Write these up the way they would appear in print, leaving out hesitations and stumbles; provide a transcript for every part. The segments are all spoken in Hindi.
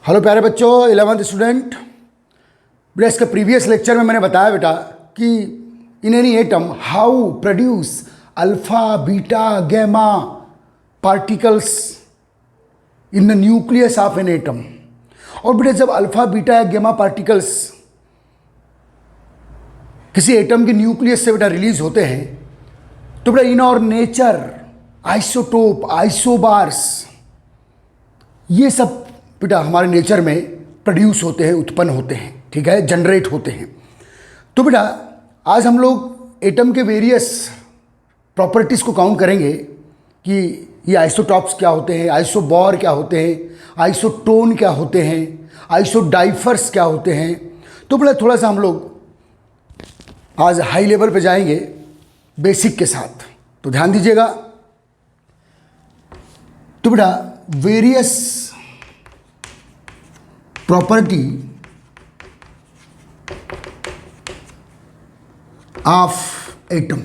हेलो प्यारे बच्चों, 11th स्टूडेंट। बेटा इसके प्रीवियस लेक्चर में मैंने बताया बेटा कि in any atom how produce alpha beta gamma particles in the nucleus of an atom. और बेटा जब अल्फा बीटा या गैमा पार्टिकल्स किसी एटम के न्यूक्लियस से बेटा रिलीज होते हैं तो बेटा इन और नेचर आइसोटोप आइसोबार्स ये सब बेटा हमारे नेचर में प्रोड्यूस होते हैं, उत्पन्न होते हैं, ठीक है, जनरेट होते हैं। तो बेटा आज हम लोग एटम के वेरियस प्रॉपर्टीज़ को काउंट करेंगे कि ये आइसोटॉप्स क्या होते हैं, आइसोबॉर क्या होते हैं, आइसोटोन क्या होते हैं, आइसोडाइफर्स क्या होते हैं। तो बेटा थोड़ा सा हम लोग आज हाई लेवल पे जाएंगे बेसिक के साथ, तो ध्यान दीजिएगा। तो बेटा वेरियस प्रॉपर्टी ऑफ एटम।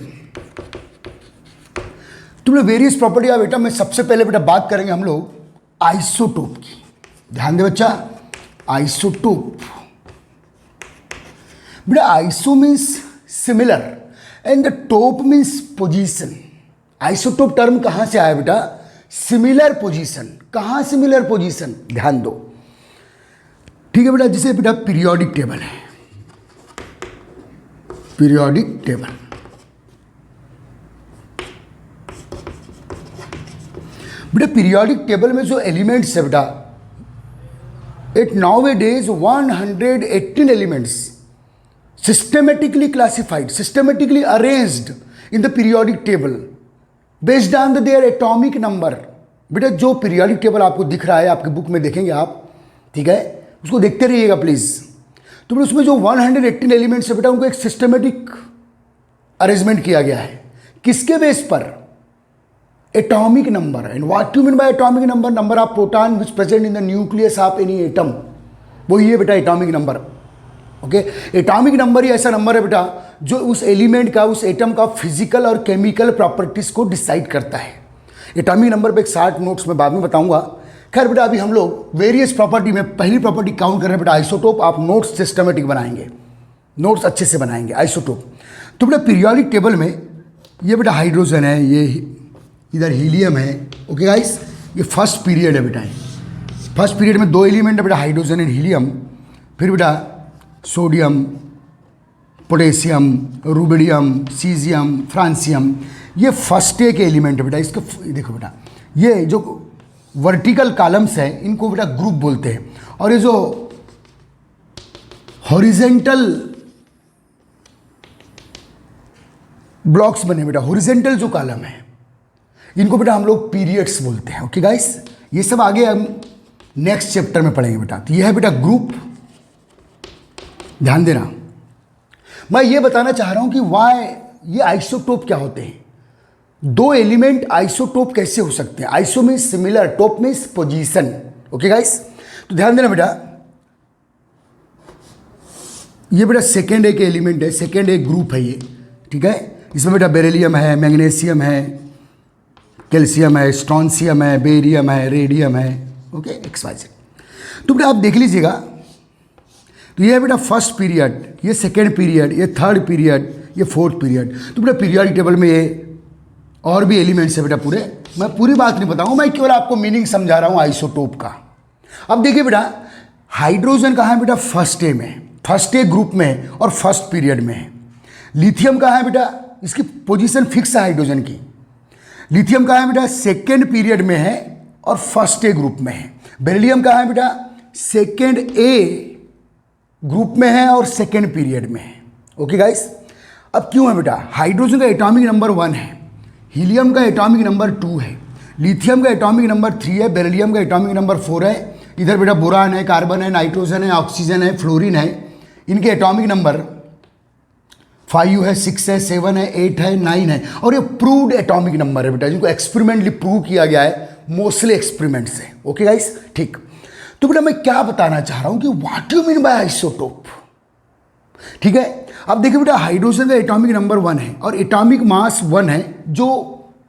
तो बेटा वेरियस प्रॉपर्टी ऑफ एटम में सबसे पहले बेटा बात करेंगे हम लोग आइसोटोप की। ध्यान दे बच्चा, आइसोटोप। बेटा iso means similar and the टोप मीन्स पोजीशन। आइसोटोप टर्म कहां से आया बेटा? Similar position. कहां सिमिलर पोजीशन? ध्यान दो, ठीक है बेटा। जिसे बेटा पीरियोडिक टेबल है, पीरियोडिक टेबल। बेटा पीरियोडिक टेबल में जो एलिमेंट्स है बेटा, it now A days 118 elements systematically classified, systematically arranged in the periodic table based on their atomic number. बेटा जो पीरियोडिक टेबल आपको दिख रहा है, आपके बुक में देखेंगे आप, ठीक है, उसको देखते रहिएगा प्लीज। तो उसमें जो 118 एलिमेंट्स है बेटा, उनको एक सिस्टमेटिक अरेंजमेंट किया गया है। किसके बेस पर? Atomic number. And what you mean by atomic number? Number of proton which present in the nucleus of any atom, वही है बेटा atomic number. Okay, atomic number ही ऐसा नंबर है बेटा जो उस एलिमेंट का, उस एटम का फिजिकल और केमिकल प्रॉपर्टीज को डिसाइड करता है। एटॉमिक नंबर पे एक शार्ट नोट्स में बाद में बताऊंगा। खैर बेटा अभी हम लोग वेरियस प्रॉपर्टी में पहली प्रॉपर्टी काउंट कर रहे हैं बेटा आइसोटोप। आप नोट्स सिस्टमेटिक बनाएंगे, नोट्स अच्छे से बनाएंगे। आइसोटोप तो बेटा पीरियोडिक टेबल में ये बेटा हाइड्रोजन है, ये इधर हीलियम है। ओके गाइस, ये फर्स्ट पीरियड है बेटा। फर्स्ट पीरियड में दो एलिमेंट है बेटा, हाइड्रोजन एंड हीलियम। फिर बेटा sodium, potassium, rubidium, caesium, francium, ये फर्स्ट डे के एलिमेंट है बेटा। इसको देखो बेटा, ये जो वर्टिकल कॉलम्स है इनको बेटा ग्रुप बोलते हैं, और ये जो हॉरिजेंटल ब्लॉक्स बने बेटा, हॉरिजेंटल जो कॉलम है इनको बेटा हम लोग पीरियड्स बोलते हैं। ओके गाइस, ये सब आगे हम नेक्स्ट चैप्टर में पढ़ेंगे बेटा। तो ये है बेटा ग्रुप। ध्यान देना, मैं ये बताना चाह रहा हूं कि वाई ये आइसोटोप क्या होते हैं। दो एलिमेंट आइसोटोप कैसे हो सकते हैं? आइसो मीन्स सिमिलर, टोप मीन्स पोजीशन। ओके गाइस, तो ध्यान देना बेटा, ये बेटा सेकेंड एक एलिमेंट है, सेकेंड एक ग्रुप है ये, ठीक है। इसमें बेटा बेरिलियम है, मैग्नीशियम है, कैल्शियम है, स्ट्रोंशियम है, बेरियम है, रेडियम है। Okay, XYZ। तो बेटा आप देख लीजिएगा, तो ये है बेटा फर्स्ट पीरियड, ये सेकेंड पीरियड, ये थर्ड पीरियड, ये फोर्थ पीरियड। तो बेटा पीरियोडिक टेबल में ये और भी एलिमेंट्स है बेटा पूरे। मैं पूरी बात नहीं बताऊंगा, मैं केवल आपको मीनिंग समझा रहा हूं आइसोटोप का। अब देखिए बेटा, हाइड्रोजन कहाँ है बेटा? फर्स्ट डे में, फर्स्ट डे ग्रुप में है और फर्स्ट पीरियड में है। लिथियम कहाँ है बेटा? इसकी पोजीशन फिक्स है हाइड्रोजन की। लिथियम कहाँ है बेटा? सेकेंड पीरियड में है और फर्स्ट डे ग्रुप में है। बेरिलियम कहाँ है बेटा? सेकेंड ए ग्रुप में है और सेकेंड पीरियड में है। ओके गाइस, अब क्यों है बेटा? हाइड्रोजन का एटॉमिक नंबर 1 है, हीलियम का एटॉमिक नंबर 2 है, लिथियम का एटॉमिक नंबर 3 है, बेरिलियम का एटॉमिक नंबर 4 है। इधर बेटा बोरान है, कार्बन है, नाइट्रोजन है, ऑक्सीजन है, फ्लोरीन है। इनके एटॉमिक नंबर 5 है, 6 है, 7 है, 8 है, 9 है। और ये प्रूव्ड एटॉमिक नंबर है बेटा, जिनको एक्सपेरिमेंटली प्रूव किया गया है, मोस्टली एक्सपेरिमेंट से। ओके गाइस, ठीक। तो बेटा मैं क्या बताना चाह रहा हूं कि what you mean bye isotope, ठीक है। अब देखिए बेटा, हाइड्रोजन का एटॉमिक नंबर 1 है और एटॉमिक मास 1 है, जो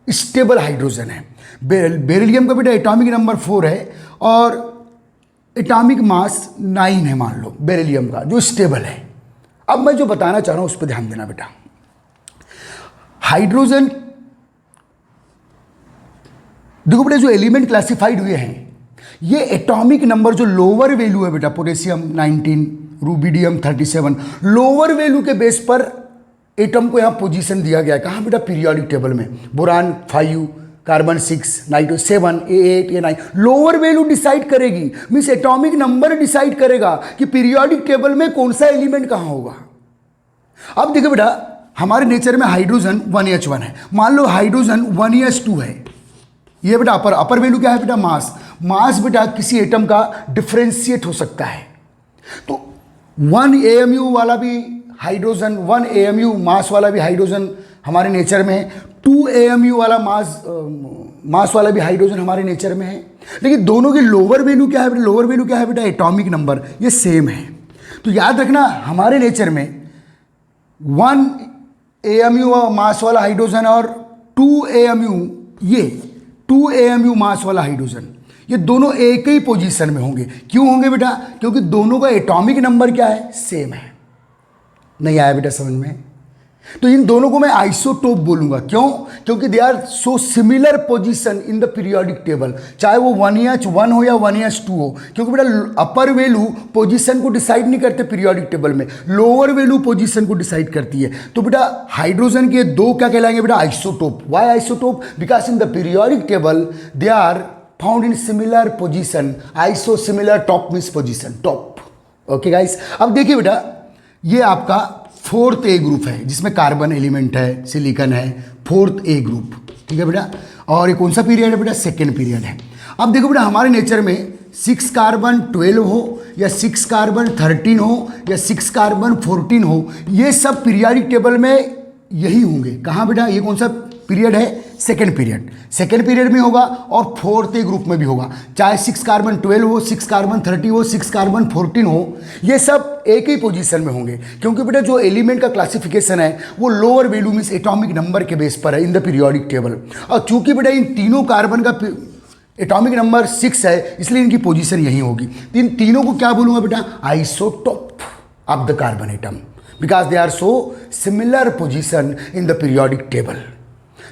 स्टेबल हाइड्रोजन है। बेरिलियम का बेटा एटॉमिक नंबर 4 है और एटॉमिक मास 9 है मान लो बेरिलियम का, जो स्टेबल है। अब मैं जो बताना चाह रहा हूं उस पर ध्यान देना बेटा। हाइड्रोजन, देखो बेटा जो एलिमेंट क्लासिफाइड हुए हैं ये एटॉमिक नंबर जो लोअर वैल्यू है बेटा, पोटेशियम 19, रूबिडियम 37, लोअर वैल्यू के बेस पर एटम को यहां पोजीशन दिया गया है। कहां बेटा? पीरियोडिक टेबल में। Boron 5, carbon 6, nitro 7, A8, A9। Lower value decide करेगी, मीन्स एटॉमिक नंबर डिसाइड करेगा कि पीरियोडिक टेबल में कौन सा एलिमेंट कहां होगा। अब देखो बेटा हमारे नेचर में हाइड्रोजन 1H1 है, मान लो हाइड्रोजन 1S2 है। ये बेटा अपर वैल्यू क्या है बेटा? मास बेटा किसी एटम का डिफरेंशिएट हो सकता है। तो 1 AMU वाला भी हाइड्रोजन, 1 AMU मास वाला भी हाइड्रोजन हमारे नेचर में है, 2 AMU वाला मास वाला भी हाइड्रोजन हमारे नेचर में है। लेकिन दोनों की लोअर वैल्यू क्या है बेटा? लोअर वैल्यू क्या है बेटा? एटॉमिक नंबर, ये सेम है। तो याद रखना हमारे नेचर में 1 AMU मास वाला हाइड्रोजन और 2 AMU, ये 2 AMU मास वाला हाइड्रोजन, ये दोनों एक ही पोजीशन में होंगे। क्यों होंगे बेटा? क्योंकि दोनों का एटॉमिक नंबर क्या है? सेम है। नहीं आया बेटा समझ में? तो इन दोनों को मैं आइसोटोप बोलूंगा। क्यों? क्योंकि they are so similar position in the periodic table, चाहे वो 1H1 हो या 1H2 हो। क्योंकि बेटा अपर वैल्यू पोजीशन को डिसाइड नहीं करते पीरियोडिक टेबल में, लोअर वैल्यू पोजीशन को डिसाइड करती है। तो बेटा हाइड्रोजन के दो क्या कहलाएंगे बेटा? Isotope. Why isotope? Because in the periodic table they are found in similar position. Iso similar, top means position, top. Okay guys, अब देखिए बेटा ये आपका 4th A ग्रुप है जिसमें कार्बन एलिमेंट है, सिलिकॉन है, 4th A ग्रुप। ठीक है बेटा, और ये कौन सा पीरियड है बेटा? सेकेंड पीरियड है। अब देखो बेटा हमारे नेचर में 6 कार्बन 12 हो या 6 कार्बन 13 हो या 6 कार्बन 14 हो, ये सब पीरियोडिक टेबल में यही होंगे। कहाँ बेटा? ये कौन सा पीरियड है? Second period. सेकेंड पीरियड में होगा और 4th A ग्रुप में भी होगा, चाहे 6 कार्बन 12 हो, 6 कार्बन 30 हो, 6 कार्बन 14 हो, ये सब एक ही पोजीशन में होंगे। क्योंकि बेटा जो एलिमेंट का क्लासिफिकेशन है वो lower value means atomic number के बेस पर है इन द पीरियोडिक टेबल। और चूंकि बेटा इन तीनों कार्बन का एटॉमिक नंबर 6 है, इसलिए इनकी पोजीशन यही होगी। तो इन तीनों को क्या बोलूंगा बेटा? Isotope of the carbon atom, because they are so similar position in the periodic table.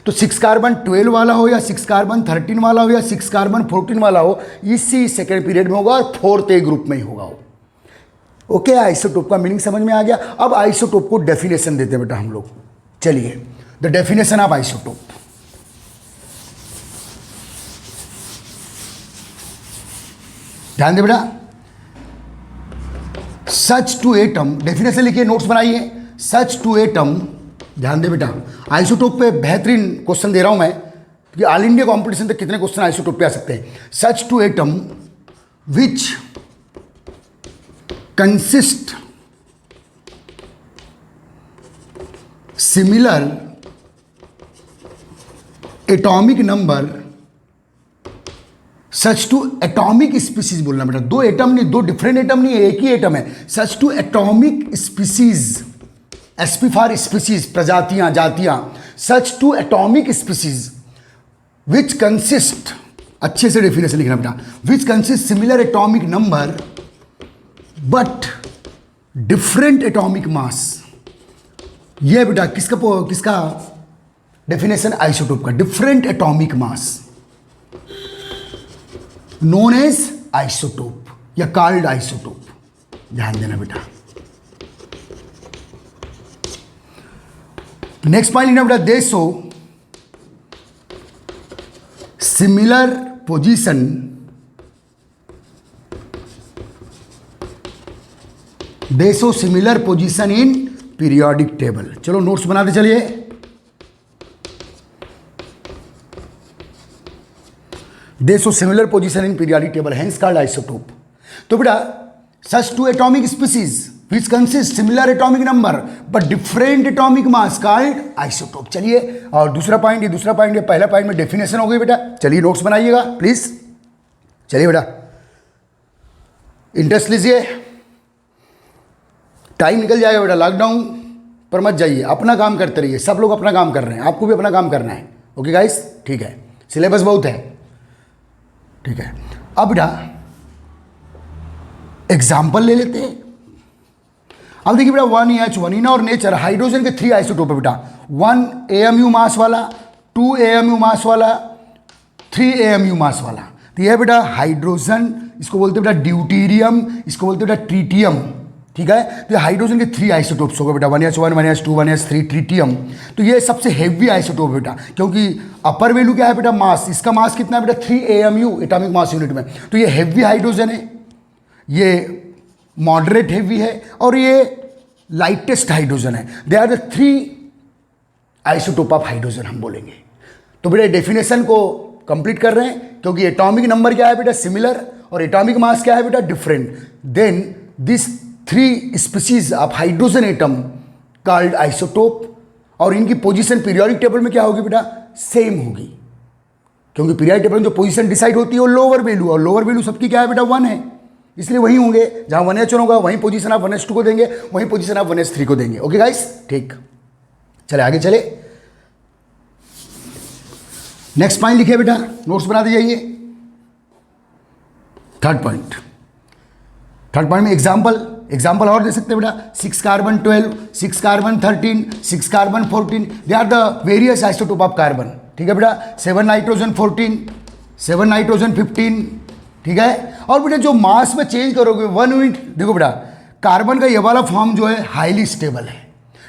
तो 6 कार्बन 12 वाला हो या 6 कार्बन 13 वाला हो या 6 कार्बन 14 वाला हो, इसी सेकेंड पीरियड में होगा और 4th A ग्रुप में ही होगा वो। ओके, आइसोटोप का मीनिंग समझ में आ गया। अब आइसोटोप को डेफिनेशन देते हैं बेटा हम लोग। चलिए, द डेफिनेशन ऑफ आइसोटोप। ध्यान दे बेटा, सच टू एटम, डेफिनेशन लिखिए, नोट्स बनाइए। सच टू एटम, ध्यान दे बेटा, आइसोटोप पे बेहतरीन क्वेश्चन दे रहा हूं मैं कि ऑल इंडिया कॉम्पिटिशन तक कितने क्वेश्चन आइसोटोप पे आ सकते हैं। Such to atom which consist similar atomic number, such to atomic species बोलना बेटा, दो एटम नहीं, दो डिफरेंट एटम नहीं है, एक ही एटम है। Such to atomic species, SP for species, प्रजातियां, जातियां। Such to atomic species which consist, अच्छे से डेफिनेशन लिखना बेटा, which consist similar atomic number but different atomic mass. ये बेटा किसका डेफिनेशन? आइसोटोप का। Different atomic mass known as isotope या कॉल्ड आइसोटोप। ध्यान देना बेटा। नेक्स्ट पॉइंट लिखना बेटा, they show similar position, they show similar position in periodic table. चलो नोट्स बनाते चलिए। दे show similar position in periodic table, hence called isotope. तो बेटा such to atomic species which consist similar atomic number but different atomic mass called isotope। चलिए, और दूसरा पॉइंट, ये दूसरा पॉइंट, ये पहला पॉइंट में डेफिनेशन हो गई बेटा। चलिए नोट्स बनाइएगा प्लीज। चलिए बेटा, इंटरेस्ट लीजिए, टाइम निकल जाएगा बेटा, लॉकडाउन पर मत जाइए, अपना काम करते रहिए। सब लोग अपना काम कर रहे हैं, आपको भी अपना काम करना है। ओके गाइस, ठीक है, सिलेबस बहुत है, ठीक है। अब बेटा एग्जाम्पल ले लेते हैं। अब देखिए बेटा 1H1 इन और नेचर हाइड्रोजन के 3 आइसोटोप है बेटा, 1 AMU मास वाला, 2 AMU मास वाला, 3 AMU मास वाला। तो यह बेटा हाइड्रोजन, इसको बोलते हैं बेटा ड्यूटीरियम, इसको बोलते हैं बेटा ट्रीटियम, ठीक है। तो ये हाइड्रोजन के 3 आइसोटोप्स हो गए बेटा, 1H1, 1H2, 1H3 ट्रीटियम। तो ये सबसे हेवी आइसोटोप है बेटा, क्योंकि अपर वैल्यू क्या है बेटा, मास, इसका मास कितना है बेटा 3 AMU एटॉमिक मास यूनिट में। तो ये हेवी हाइड्रोजन है, ये मॉडरेट हेवी है और ये लाइटेस्ट हाइड्रोजन है। They are the 3 isotope of hydrogen हम बोलेंगे। तो बेटा डेफिनेशन को कंप्लीट कर रहे हैं, क्योंकि एटॉमिक नंबर क्या है बेटा सिमिलर और एटॉमिक मास क्या है बेटा different. Then this 3 species of hydrogen atom called isotope, और इनकी पोजीशन पीरियोडिक टेबल में क्या होगी बेटा सेम होगी, क्योंकि पीरियोडिक टेबल में जो पोजीशन डिसाइड होती है वो लोअर वैल्यू, और लोअर वैल्यू सबकी क्या है बेटा 1 है, इसलिए वही होंगे। जहां 1H1 होगा वहीं पोजीशन आप 1H2 को देंगे, वहीं पोजीशन आप 1H3 को देंगे। ओके गाइस, ठीक, चले आगे चले। नेक्स्ट पॉइंट लिखिए बेटा, नोट्स बनाते जाइए। थर्ड पॉइंट में एग्जाम्पल और दे सकते हैं बेटा, 6 carbon 12, 6 carbon 13, 6 carbon 14, they are the various isotope of carbon, ठीक है बेटा। 7 नाइट्रोजन 14, 7 नाइट्रोजन 15, ठीक है। और बेटा जो मास में चेंज करोगे 1 यूनिट, देखो बेटा कार्बन का ये वाला फॉर्म जो है हाईली स्टेबल है,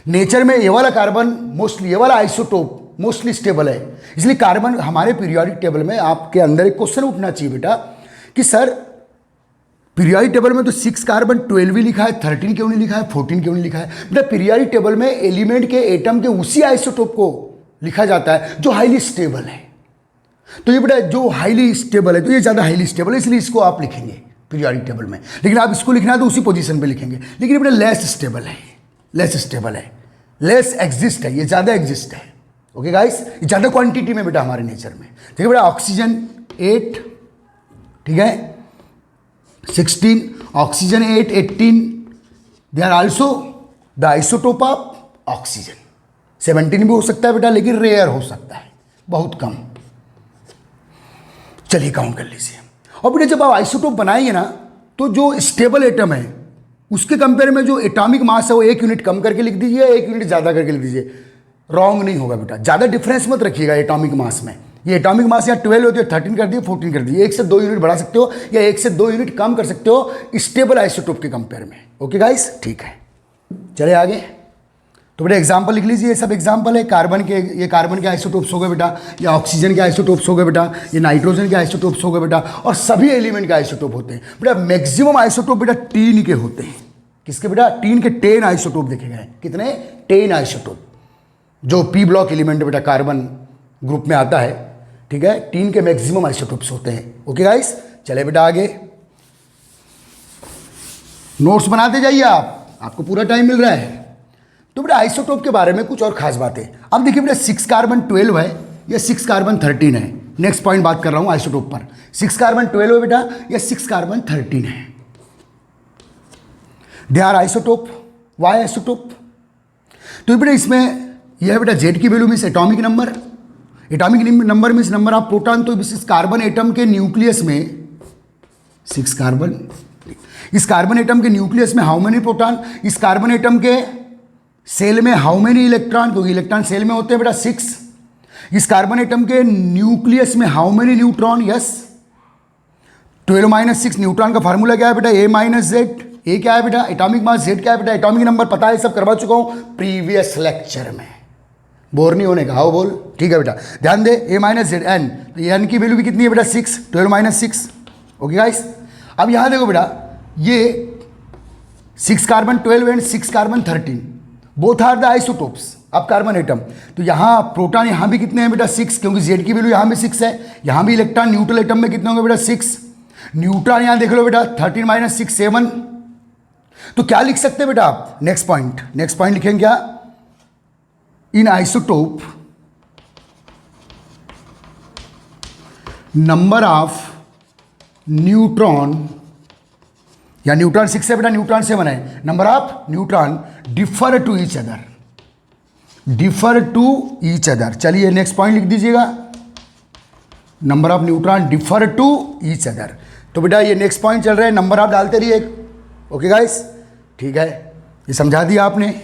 नेचर में ये वाला कार्बन मोस्टली, ये वाला आइसोटोप मोस्टली स्टेबल है, इसलिए कार्बन हमारे पीरियोडिक टेबल में आपके अंदर एक क्वेश्चन उठना चाहिए बेटा कि सर पीरियोडिक टेबल में तो 6 कार्बन 12 भी लिखा है, 13 क्यों नहीं लिखा है, 14 क्यों नहीं लिखा है। बेटा पीरियोडिक टेबल में एलिमेंट के एटम के उसी आइसोटोप को लिखा जाता है जो हाईली स्टेबल है। तो ये बेटा जो हाईली स्टेबल है तो ये ज़्यादा हाईली स्टेबल है, इसलिए इसको आप लिखेंगे पीरियोडिक टेबल में। लेकिन आप इसको लिखना है तो उसी पोजीशन पे लिखेंगे। लेकिन ये बेटा लेस स्टेबल है, लेस एग्जिस्ट है, ये ज़्यादा एग्जिस्ट है। ओके गाइस, ये ज़्यादा क्वांटिटी में बेटा हमारे नेचर में। ठीक है बेटा, ऑक्सीजन 8, ठीक है, 16, oxygen 8, 18, they are also the isotope of oxygen. 17 भी हो सकता है बेटा, लेकिन रेयर हो सकता है, बहुत कम। चलिए काउंट कर लीजिए। और बेटा जब आप आइसोटोप बनाएंगे ना, तो जो स्टेबल एटम है उसके कंपेयर में जो एटॉमिक मास है वो 1 यूनिट कम करके लिख दीजिए, 1 यूनिट ज़्यादा करके लिख दीजिए। रॉन्ग नहीं होगा बेटा, ज़्यादा डिफरेंस मत रखिएगा एटॉमिक मास में। ये एटॉमिक मास या 12 होती है, 13 कर दिए, 14 कर दिए, 1 से 2 यूनिट बढ़ा सकते हो या 1 से 2 यूनिट कम कर सकते हो स्टेबल आइसोटोप के कंपेयर में। ओके गाइस, ठीक है, चले आगे। तो बेटा एग्जाम्पल लिख लीजिए, ये सब एग्जाम्पल है कार्बन के। ये कार्बन के आइसोटोप्स हो गए बेटा, ये ऑक्सीजन के आइसोटोप्स हो गए बेटा, ये नाइट्रोजन के आइसोटोप्स हो गए बेटा, और सभी एलिमेंट के आइसोटोप होते हैं बेटा। मैक्सिमम आइसोटोप बेटा टीन के होते हैं। किसके बेटा? टीन के 10 आइसोटोप देखे गए। कितने? 10 आइसोटोप, जो पी ब्लॉक एलिमेंट बेटा कार्बन ग्रुप में आता है। ठीक है, टीन के मैक्सिमम आइसोटोप्स होते हैं। ओके गाइस, चले बेटा आगे। नोट्स बनाते जाइए आप, आपको पूरा टाइम मिल रहा है। तो बेटा आइसोटोप के बारे में कुछ और खास बातें। अब देखिए बेटा 6 कार्बन 12 है या 6 कार्बन 13 है। नेक्स्ट पॉइंट बात कर रहा हूं आइसोटोप पर। 6 कार्बन 12 है बेटा या 6 कार्बन 13 है। They are isotope. Why isotope? तो बेटा इसमें यह है बेटा जेड की value means atomic number. Atomic number means number of proton. तो इस कार्बन एटम के न्यूक्लियस में 6 कार्बन, इस कार्बन एटम के न्यूक्लियस में हाउ मेनी प्रोटॉन, इस कार्बन एटम के सेल में हाउ मेनी इलेक्ट्रॉन, क्योंकि इलेक्ट्रॉन सेल में होते हैं बेटा 6। इस कार्बन एटम के न्यूक्लियस में how many neutron, yes 12 - 6। Neutron का फार्मूला क्या है बेटा? A - Z। ए क्या है बेटा? Atomic mass. Z क्या है बेटा? Atomic number. पता है, सब करवा चुका हूं प्रीवियस लेक्चर में, बोर नहीं होने का। आओ बोल, ठीक है बेटा, ध्यान दे। A - Z n, तो n की वैल्यू भी कितनी है बेटा? 6। 12 - 6। ओके गाइस, अब यहां देखो बेटा, ये 6 carbon 12 and 6 carbon 13 both are the isotopes of carbon atom. तो यहाँ प्रोटॉन यहाँ भी कितने हैं बेटा? 6, क्योंकि जेड की वैल्यू यहाँ भी 6 है। यहाँ भी इलेक्ट्रॉन न्यूट्रल एटम में कितने होंगे बेटा? 6। न्यूट्रॉन यहाँ देख लो बेटा 13 - 6 7। तो क्या लिख सकते हैं बेटा आप? नेक्स्ट पॉइंट लिखेंगे क्या? In isotope number of neutron, या न्यूट्रॉन 6 है बेटा, न्यूट्रॉन 7 है। Number of neutron differ to each other, differ to each other. चलिए नेक्स्ट पॉइंट लिख दीजिएगा, number of neutron differ to each other. तो बेटा ये नेक्स्ट पॉइंट चल रहा है, नंबर ऑफ डालते रहिए, ओके गाइस, ठीक है, ये समझा दिया आपने।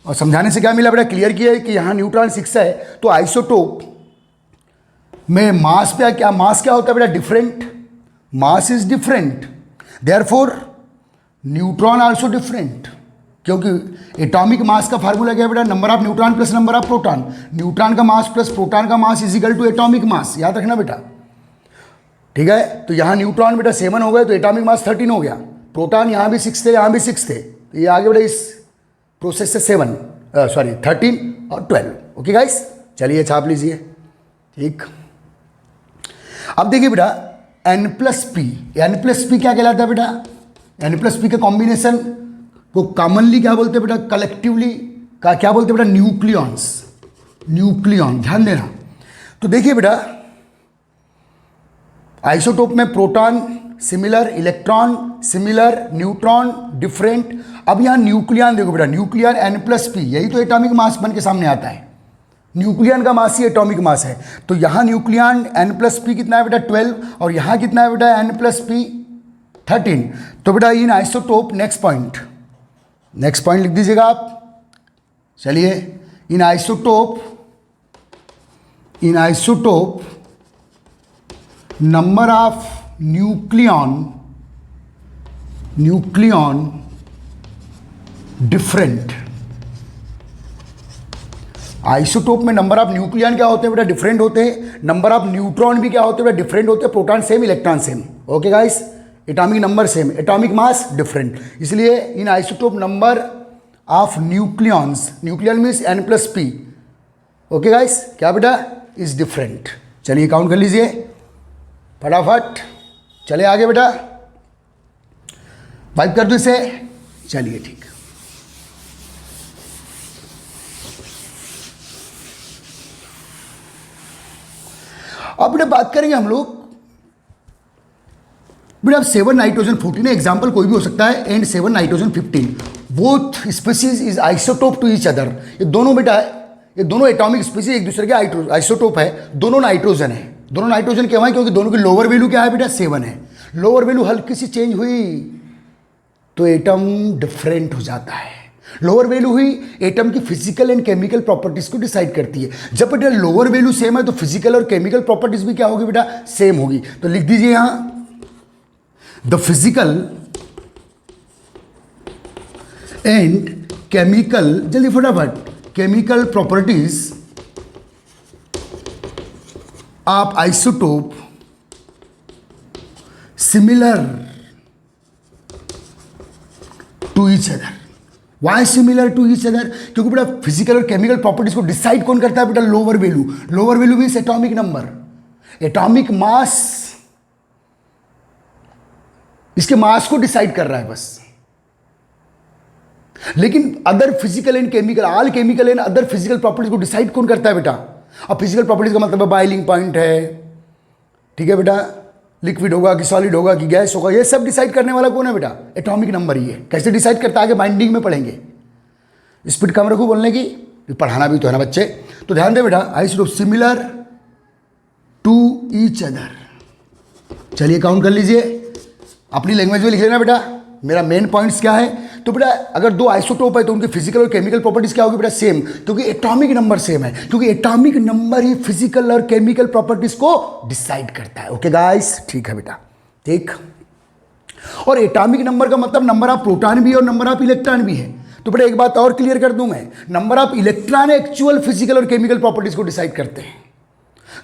और समझाने से क्या मिला बेटा, क्लियर किया है कि यहाँ न्यूट्रॉन 6 है, तो आइसोटोप में मास पे क्या, मास क्या होता है बेटा, different, mass is different, therefore neutron also different, क्योंकि एटॉमिक मास का फार्मूला क्या है बेटा, number of neutron plus number of proton, neutron का मास प्लस प्रोटॉन का mass is equal to atomic mass, याद रखना बेटा, ठीक है। तो यहाँ न्यूट्रॉन बेटा 7 हो गए तो एटॉमिक मास 13 हो गया, प्रोटॉन यहाँ भी 6 थे, यहाँ भी 6 थे, तो ये आगे बेटा इस प्रोसेस से 13 और 12। ओके गाइस, चलिए छाप लीजिए, ठीक। अब देखिए बेटा N+P, N+P क्या कहलाता है बेटा, N+P के कॉम्बिनेशन को कॉमनली क्या बोलते हैं बेटा, कलेक्टिवली का क्या बोलते हैं बेटा, न्यूक्लियॉन्स, न्यूक्लियॉन, ध्यान देना। तो देखिए बेटा आइसोटोप में proton similar, electron similar, neutron different. अब यहाँ न्यूक्लियन देखो बेटा, न्यूक्लियर N+P, यही तो एटॉमिक मास बन के सामने आता है, न्यूक्लियन का मास ही एटॉमिक मास है। तो यहाँ न्यूक्लियन N+P कितना है बेटा 12, और यहाँ कितना है बेटा N+P 13। तो बेटा इन आइसोटोप, नेक्स्ट पॉइंट लिख दीजिएगा आप, चलिए, in isotope number of nucleon different, isotope में नंबर ऑफ न्यूक्लियन क्या होते हैं बेटा, डिफरेंट होते हैं, नंबर ऑफ न्यूट्रॉन भी क्या होते हैं बेटा, डिफरेंट होते हैं, proton same, electron same. Okay guys, atomic number same, atomic mass different, इसलिए in isotope number of nucleon means N+P, okay guys, क्या बेटा, इज डिफरेंट। चलिए काउंट कर लीजिए फटाफट, चले आगे बेटा, वाइप कर दो इसे, चलिए ठीक। अब बेटा बात करेंगे हम लोग बेटा 7 नाइट्रोजन 14 एग्जाम्पल कोई भी हो सकता है, and 7 nitrogen 15, both species is isotope to each other. ये दोनों बेटा, ये दोनों एटॉमिक स्पीसीज एक दूसरे के आइसोटोप है, दोनों नाइट्रोजन है, दोनों नाइट्रोजन क्यों है, क्योंकि दोनों की लोअर वैल्यू क्या है बेटा 7 है, लोअर वैल्यू हल्की सी चेंज हुई तो एटम डिफरेंट हो जाता है, लोअर वैल्यू हुई एटम की फिजिकल एंड केमिकल प्रॉपर्टीज को डिसाइड करती है। जब बेटा लोअर वैल्यू सेम है तो फिजिकल और केमिकल प्रॉपर्टीज भी क्या होगी बेटा, सेम होगी। तो लिख दीजिए यहां द फिजिकल एंड केमिकल, जल्दी फटाफट, chemical properties of isotope similar to each other. Why similar to each other, क्योंकि बेटा फिजिकल और केमिकल प्रॉपर्टीज को डिसाइड कौन करता है बेटा, lower value. Lower value means atomic number, atomic mass इसके मास को डिसाइड कर रहा है बस, लेकिन other physical and chemical, all chemical and other physical properties को डिसाइड कौन करता है बेटा। अब फिजिकल प्रॉपर्टीज का मतलब बॉइलिंग पॉइंट है, ठीक है बेटा, लिक्विड होगा कि सॉलिड होगा कि गैस होगा, ये सब डिसाइड करने वाला कौन है बेटा, एटॉमिक नंबर ही है। कैसे डिसाइड करता है आगे बाइंडिंग में पढ़ेंगे, स्पीड कम रखो बोलने की, पढ़ाना भी तो है ना बच्चे। तो ध्यान दे बेटा, isotope similar to each other. चलिए काउंट कर लीजिए, अपनी लैंग्वेज में लिख लेना बेटा, मेरा मेन पॉइंट्स क्या है। तो बेटा अगर दो आइसोटोप है तो उनके फिजिकल और केमिकल प्रॉपर्टीज क्या होगी बेटा, सेम, क्योंकि एटॉमिक नंबर सेम है, क्योंकि एटॉमिक नंबर ही फिजिकल और केमिकल प्रॉपर्टीज को डिसाइड करता है। ओके गाइस, ठीक है बेटा, ठीक। और एटॉमिक नंबर का मतलब नंबर ऑफ प्रोटॉन भी है और नंबर ऑफ इलेक्ट्रॉन भी है। तो बेटा एक बात और क्लियर कर दूं मैं, number of electron actual physical और केमिकल प्रॉपर्टीज को डिसाइड करते हैं।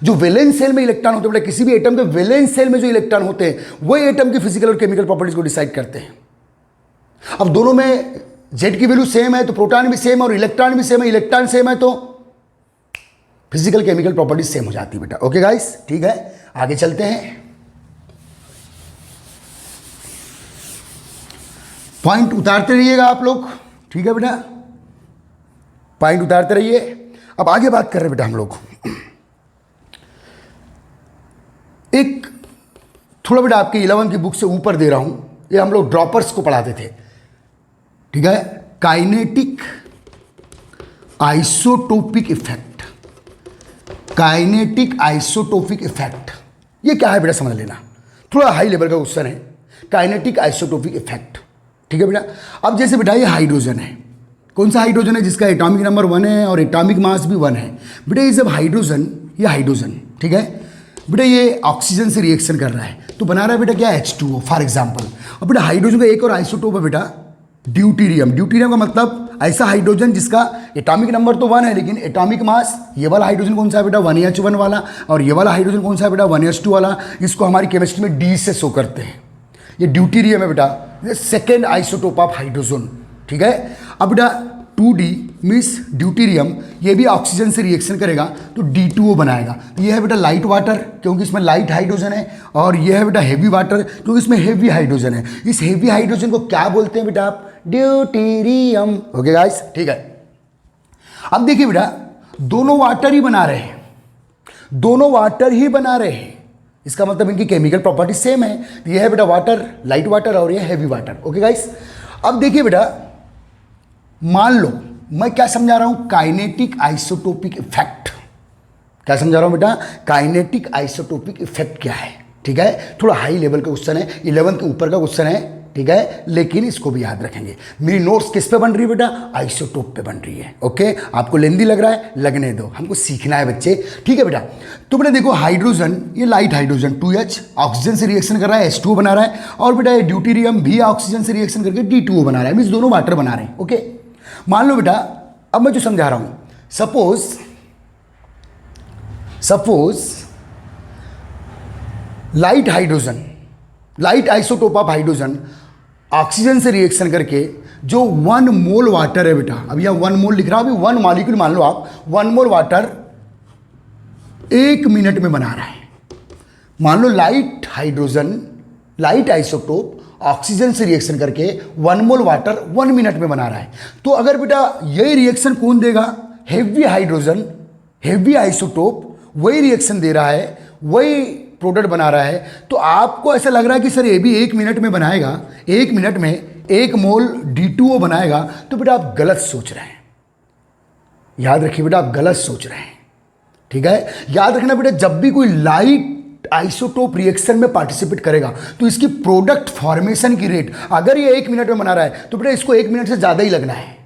जो वैलेंस सेल में इलेक्ट्रॉन होते हैं बेटा, किसी भी एटम के वैलेंस सेल में जो इलेक्ट्रॉन होते हैं वही एटम की फिजिकल और केमिकल प्रॉपर्टीज को डिसाइड करते हैं। अब दोनों में जेड की वैल्यू सेम है तो प्रोटॉन भी सेम है और इलेक्ट्रॉन भी सेम है, इलेक्ट्रॉन सेम है तो फिजिकल केमिकल प्रॉपर्टीज सेम हो जाती है बेटा। ओके गाइस, ठीक है, आगे चलते हैं। पॉइंट उतारते रहिएगा आप लोग, ठीक है बेटा, पॉइंट उतारते रहिए। अब आगे बात कर रहे हैं बेटा हम लोग एक थोड़ा बेटा आपके 11 की बुक से ऊपर दे रहा हूं, ये हम लोग ड्रॉपर्स को पढ़ाते थे, ठीक है, kinetic isotopic effect. Kinetic isotopic effect ये क्या है बेटा समझ लेना, थोड़ा हाई लेवल का क्वेश्चन है। काइनेटिक आइसोटोपिक इफेक्ट ठीक है बेटा। अब जैसे बेटा ये हाइड्रोजन है, कौन सा हाइड्रोजन है जिसका एटॉमिक नंबर 1 है और एटॉमिक मास भी 1 है। बेटा ये जब हाइड्रोजन, ये हाइड्रोजन, ठीक है बेटा, ये ऑक्सीजन से रिएक्शन कर रहा है तो बना रहा है बेटा क्या, H2O फॉर एग्जाम्पल। और बेटा हाइड्रोजन का एक और आइसोटोप है बेटा ड्यूटीरियम। ड्यूटीरियम का मतलब ऐसा हाइड्रोजन जिसका एटॉमिक नंबर तो 1 है लेकिन एटॉमिक मास, ये वाला हाइड्रोजन कौन सा है बेटा 1H1 वाला, और ये वाला हाइड्रोजन कौन सा है बेटा 1H2 वाला। इसको हमारी केमिस्ट्री में D से शो करते हैं। ये ड्यूटीरियम है बेटा, ये सेकेंड आइसोटोप ऑफ हाइड्रोजन, ठीक है। अब बेटा 2D मीन्स ड्यूटीरियम, ये भी ऑक्सीजन से रिएक्शन करेगा तो D2O बनाएगा। तो ये है बेटा लाइट वाटर क्योंकि इसमें लाइट हाइड्रोजन है, और ये है बेटा हेवी वाटर क्योंकि इसमें हेवी हाइड्रोजन है। इस हेवी हाइड्रोजन को क्या बोलते हैं बेटा आप, ड्यूटीरियम। ओके गाइस, ठीक है। अब देखिए बेटा दोनों वाटर ही बना रहे हैं, दोनों वाटर ही बना रहे हैं, इसका मतलब इनकी केमिकल प्रॉपर्टी सेम है। ये है बेटा वाटर, लाइट वाटर, और ये हैवी वाटर। ओके गाइस, अब देखिए बेटा मान लो मैं क्या समझा रहा हूं, काइनेटिक आइसोटोपिक इफेक्ट। क्या समझा रहा हूं बेटा, काइनेटिक आइसोटोपिक इफेक्ट क्या है, ठीक है। थोड़ा हाई लेवल का क्वेश्चन है, 11 के ऊपर का क्वेश्चन है, ठीक है, लेकिन इसको भी याद रखेंगे। मेरी नोट्स किस पे बन रही है बेटा, आइसोटोप पे बन रही है। ओके, आपको लेंदी लग रहा है, लगने दो, हमको सीखना है बच्चे, ठीक है बेटा। तो बेटा देखो हाइड्रोजन, ये लाइट हाइड्रोजन 2H ऑक्सीजन से रिएक्शन कर रहा है, H2O बना रहा है, और बेटा ये ड्यूटीरियम भी ऑक्सीजन से रिएक्शन करके D2O बना रहा है, मीन्स दोनों वाटर बना रहे हैं। ओके, मान लो बेटा अब मैं जो समझा रहा हूं, suppose light hydrogen, light isotope of hydrogen oxygen से रिएक्शन करके जो 1 मोल वाटर है बेटा, अब यह 1 मोल लिख रहा हूं, अभी 1 मॉलिक्यूल मान लो आप, 1 मोल वाटर 1 मिनट में बना रहा है। मान लो light hydrogen, light isotope oxygen से रिएक्शन करके 1 मोल वाटर 1 मिनट में बना रहा है। तो अगर बेटा यही रिएक्शन कौन देगा, हेवी हाइड्रोजन, हेवी आइसोटोप वही रिएक्शन दे रहा है, वही प्रोडक्ट बना रहा है, तो आपको ऐसा लग रहा है कि सर ये भी 1 मिनट में बनाएगा, 1 मिनट में 1 मोल D2O बनाएगा, तो बेटा आप गलत सोच रहे हैं। याद रखिए बेटा आप गलत सोच रहे हैं, ठीक है। याद रखना बेटा जब भी कोई लाइट आइसोटोप रिएक्शन में पार्टिसिपेट करेगा तो इसकी प्रोडक्ट फॉर्मेशन की रेट, अगर ये 1 मिनट में बना रहा है तो बेटा इसको 1 मिनट से ज़्यादा ही लगना है,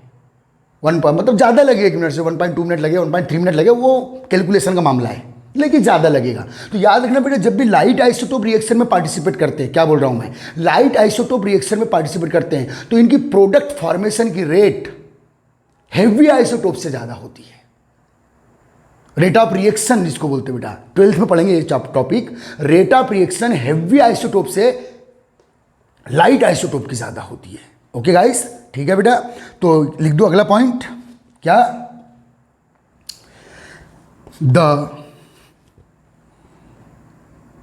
मतलब ज़्यादा लगे 1 मिनट से, 1.2 मिनट लगे, 1.3 मिनट लगे, वो कैलकुलेशन का मामला है, लेकिन ज़्यादा लगेगा। तो याद रखना बेटा जब भी लाइट आइसोटोप रिएक्शन में पार्टिसिपेट करते हैं, क्या बोल रहा हूँ मैं, लाइट आइसोटोप रिएक्शन में पार्टिसिपेट करते हैं तो इनकी प्रोडक्ट फॉर्मेशन की रेट हेवी आइसोटोप से ज़्यादा होती है। रेट ऑफ रिएक्शन जिसको बोलते हैं बेटा, 12th में पढ़ेंगे ये topic, rate of reaction heavy isotope से लाइट आइसोटोप की ज्यादा होती है। ओके गाइस, ठीक है बेटा, तो लिख दो अगला पॉइंट, क्या, the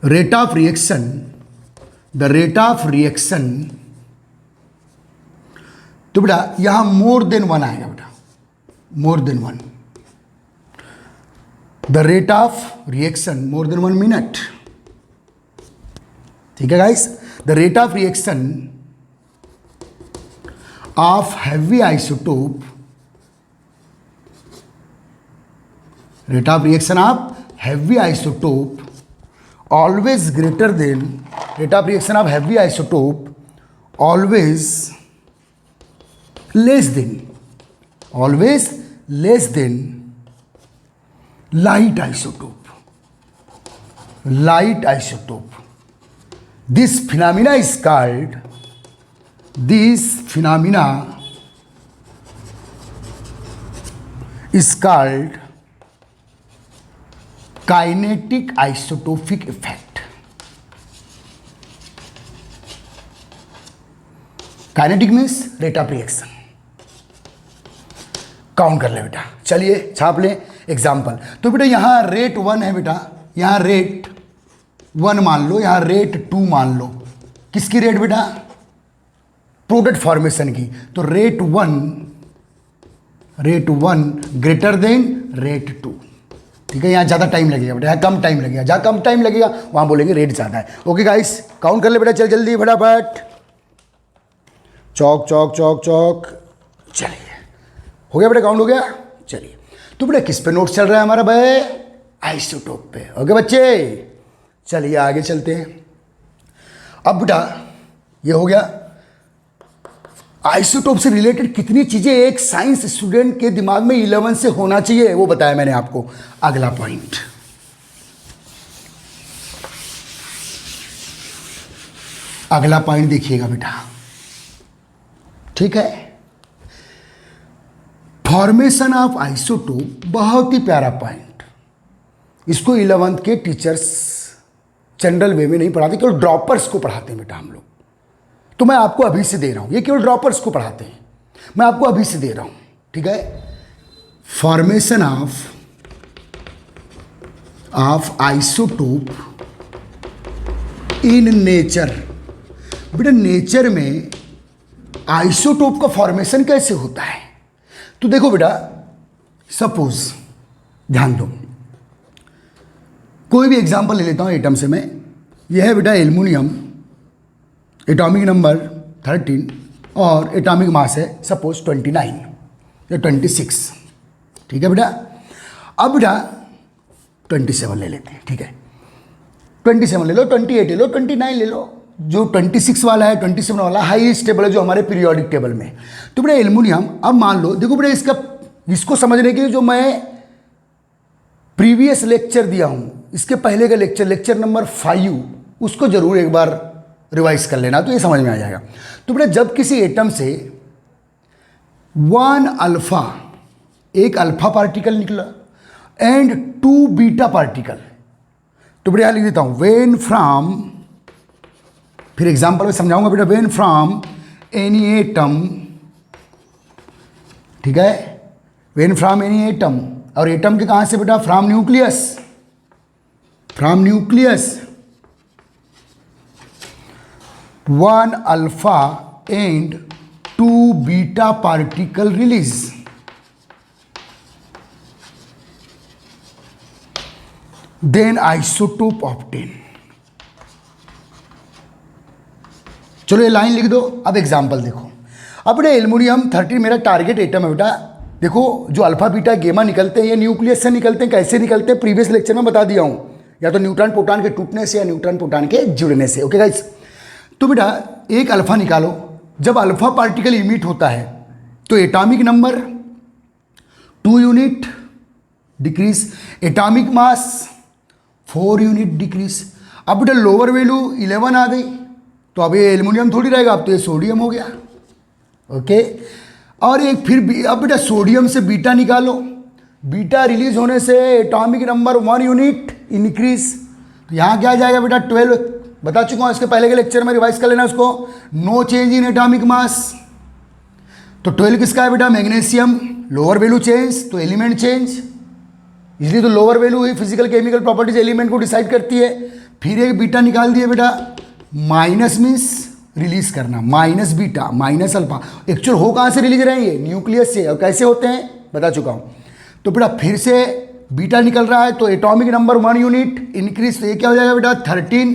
rate of reaction, the rate of reaction, तो बेटा यहां मोर देन 1 आएगा बेटा, more than 1, the rate of reaction more than 1 minute, ठीक है guys. The rate of reaction of heavy isotope, rate of reaction of heavy isotope always greater than, rate of reaction of heavy isotope always less than, always less than light isotope, light isotope. This phenomena is called, this phenomena is called kinetic isotopic effect. Kinetic means rate of reaction. Count कर ले बेटा, चलिए छाप ले एग्जाम्पल। तो बेटा यहाँ रेट 1 है बेटा, यहाँ रेट 1 मान लो, यहाँ रेट 2 मान लो, किसकी रेट बेटा, प्रोडक्ट फॉर्मेशन की। तो रेट 1 ग्रेटर देन रेट 2, ठीक है। यहाँ ज़्यादा टाइम लगेगा बेटा, यहाँ कम टाइम लगेगा, जहाँ कम टाइम लगेगा वहाँ बोलेंगे रेट ज़्यादा है। ओके गाइस, काउंट कर ले बेटा, चल जल्दी फटाफट, चौक चौक चौक चौक, चलिए हो गया बेटा, काउंट हो गया। चलिए तो बेटा किस पे नोट्स चल रहा है हमारा भाई, आइसोटोप पे। ओके बच्चे, चलिए आगे चलते हैं। अब बेटा ये हो गया आइसोटोप से रिलेटेड कितनी चीजें एक साइंस स्टूडेंट के दिमाग में 11 से होना चाहिए वो बताया मैंने आपको। अगला पॉइंट, अगला पॉइंट देखिएगा बेटा, ठीक है। फॉर्मेशन ऑफ आइसोटोप बहुत ही प्यारा पॉइंट, इसको 11th के टीचर्स जनरल वे में नहीं पढ़ाते, केवल ड्रॉपर्स को पढ़ाते हैं बेटा हम लोग। तो मैं आपको अभी से दे रहा हूं, ये केवल ड्रॉपर्स को पढ़ाते हैं, मैं आपको अभी से दे रहा हूं, ठीक है। Formation of isotope in nature. बेटा नेचर में आइसोटोप का फॉर्मेशन कैसे होता है? तो देखो बेटा, सपोज ध्यान दो, कोई भी एग्जांपल ले लेता हूं एटम से मैं। यह है बेटा एल्युमिनियम, एटॉमिक नंबर 13 और एटॉमिक मास है सपोज 29 या 26, ठीक है बेटा। अब बेटा 27 ले लेते हैं, ठीक है। 27 ले लो, 28 ले लो, 29 ले लो, जो 26 वाला है 27 वाला हाई स्टेबल है जो हमारे पीरियोडिक टेबल में। तो बेटा एल्युमिनियम, अब मान लो, देखो बेटा इसको समझने के लिए जो मैं प्रीवियस लेक्चर दिया हूं, इसके पहले का लेक्चर नंबर 5, उसको जरूर एक बार रिवाइज कर लेना, तो ये समझ में आ जाएगा। तो बेटा जब किसी एटम से 1 अल्फा, एक अल्फा पार्टिकल निकला एंड 2 बीटा पार्टिकल, तो बेटा यहां लिख देता हूं वेन फ्रॉम, फिर एग्जांपल में समझाऊंगा बेटा, वेन फ्रॉम एनी एटम, ठीक है, वेन फ्रॉम एनी एटम, और एटम के कहां से बेटा? From nucleus, from nucleus 1 alpha and 2 beta particle release, then isotope obtain. चलो ये लाइन लिख दो। अब एग्जांपल देखो, अब बेटा एल्युमिनियम 13 मेरा टारगेट एटम है बेटा। देखो जो अल्फा बीटा गेमा निकलते हैं ये न्यूक्लियस से निकलते हैं, कैसे निकलते हैं प्रीवियस लेक्चर में बता दिया हूं, या तो न्यूट्रॉन प्रोटॉन के टूटने से या न्यूट्रॉन प्रोटॉन के जुड़ने से। ओके गाइस, तो बेटा एक अल्फा निकालो, जब अल्फा पार्टिकल इमिट होता है तो atomic number 2 unit decrease, atomic mass 4 unit decrease. अब बेटा लोअर वैल्यू 11 आ गई, तो अब ये एल्युमिनियम थोड़ी रहेगा, अब तो ये सोडियम हो गया। ओके, और एक फिर अब बेटा सोडियम से बीटा निकालो, बीटा रिलीज होने से एटॉमिक नंबर 1 यूनिट इंक्रीज, तो यहाँ क्या आ जाएगा बेटा 12, बता चुका हूँ इसके पहले के लेक्चर में, रिवाइज कर लेना उसको। No change in atomic mass, तो 12 किसका है बेटा? मैग्नीशियम। लोअर वैल्यू चेंज तो एलिमेंट चेंज, इसलिए तो लोअर वैल्यू ही फिजिकल केमिकल प्रॉपर्टीज एलिमेंट को डिसाइड करती है। फिर एक बीटा निकाल दिए बेटा, माइनस मीन्स रिलीज करना, minus beta minus alpha. Actual हो कहाँ से रिलीज रहे हैं? ये न्यूक्लियस से। और कैसे होते हैं बता चुका हूँ। तो बेटा फिर से बीटा निकल रहा है, तो एटॉमिक नंबर 1 यूनिट इंक्रीज, तो ये क्या हो जाएगा बेटा 13,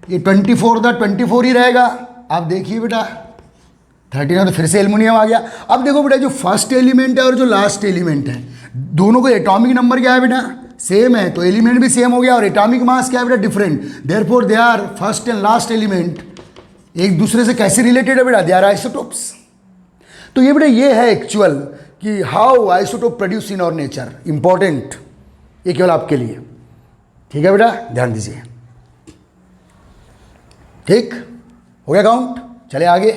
ये 24 था, 24 ही रहेगा। अब देखिए बेटा 13 है तो फिर से एल्युमिनियम आ गया। अब देखो बेटा जो फर्स्ट एलिमेंट है और जो लास्ट एलिमेंट है, दोनों को एटॉमिक नंबर क्या है बेटा? सेम है, तो एलिमेंट भी सेम हो गया, और एटॉमिक मास क्या है बेटा? Different. Therefore they are first and last element एक दूसरे से कैसे रिलेटेड है बेटा? They are isotopes. तो ये बेटा ये है एक्चुअल कि how isotope produce in our nature, important, ये केवल आपके लिए, ठीक है बेटा, ध्यान दीजिए। ठीक हो गया काउंट, चले आगे।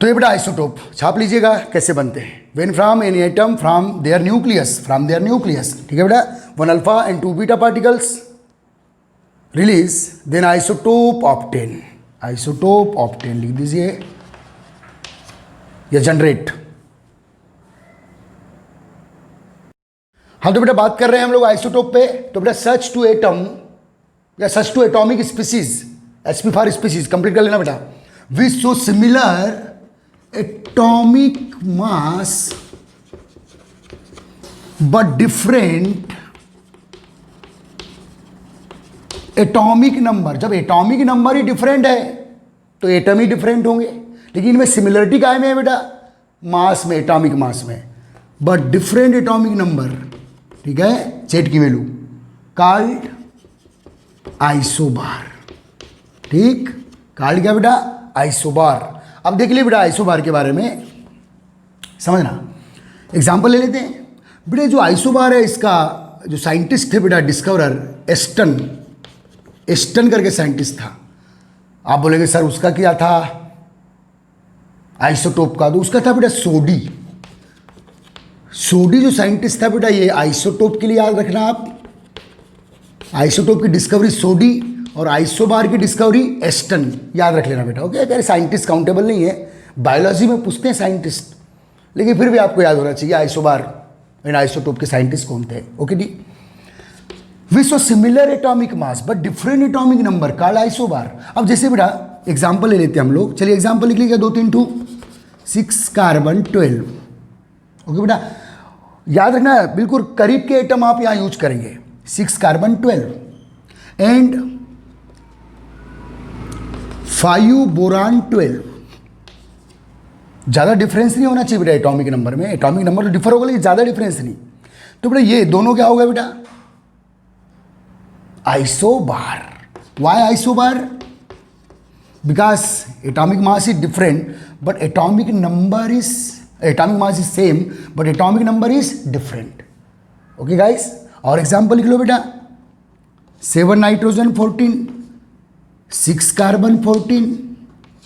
तो ये बेटा आइसोटोप छाप लीजिएगा कैसे बनते हैं। When from any atom from their nucleus, from their nucleus, ठीक है बेटा, 1 alpha and 2 beta particles release, then isotope obtain, isotope obtain लिख दीजिए या जनरेट। हाँ तो बेटा बात कर रहे हैं हम लोग आइसोटोप पे। तो बेटा सच टू एटम या such to atomic species, SP for species complete कर लेना बेटा, which show similar atomic mass but different atomic number. जब एटॉमिक नंबर ही डिफरेंट है तो एटम ही डिफरेंट होंगे, लेकिन इनमें सिमिलरिटी काय में है बेटा? मास में, एटॉमिक मास में, बट डिफरेंट एटॉमिक नंबर, ठीक है, जेड की वैल्यू कॉल्ड आइसोबार। ठीक, कॉल्ड क्या बेटा? आइसोबार। अब देख लिए बेटा आइसोबार के बारे में, समझना। एग्जाम्पल ले लेते हैं बेटा। जो आइसोबार है इसका जो साइंटिस्ट थे बेटा, डिस्कवरर एस्टन करके साइंटिस्ट था। आप बोलेंगे सर उसका क्या था आइसोटोप का, तो उसका था बेटा सोडी। सोडी जो साइंटिस्ट था बेटा, ये आइसोटोप के लिए याद रखना आप। आइसोटोप की डिस्कवरी सोडी और आइसोबार की डिस्कवरी एस्टन, याद रख लेना बेटा। ओके, अगर साइंटिस्ट काउंटेबल नहीं है, बायोलॉजी में पूछते हैं साइंटिस्ट, लेकिन फिर भी आपको याद होना चाहिए आइसोबार एंड आइसोटोप के साइंटिस्ट कौन थे। Okay D. Which similar atomic mass but different atomic number called isobar. अब जैसे बेटा एग्जाम्पल ले लेते हैं हम लोग, चलिए एग्जाम्पल लिख लीजिए 2 3 2 6 कार्बन 12। ओके बेटा, याद रखना बिल्कुल करीब के एटम आप यहां यूज करेंगे। 6 कार्बन 12 एंड 5 बोरान 12। ज़्यादा डिफरेंस नहीं होना चाहिए बेटा एटॉमिक नंबर में। एटॉमिक नंबर तो डिफर होगा लेकिन ज़्यादा डिफरेंस नहीं। तो बेटा ये दोनों क्या होगा बेटा, isobar. Why isobar? Because atomic mass is different but atomic mass is same but atomic number is different. Okay guys, और एग्जाम्पल लिख लो बेटा। 7 nitrogen 14, 6 carbon 14,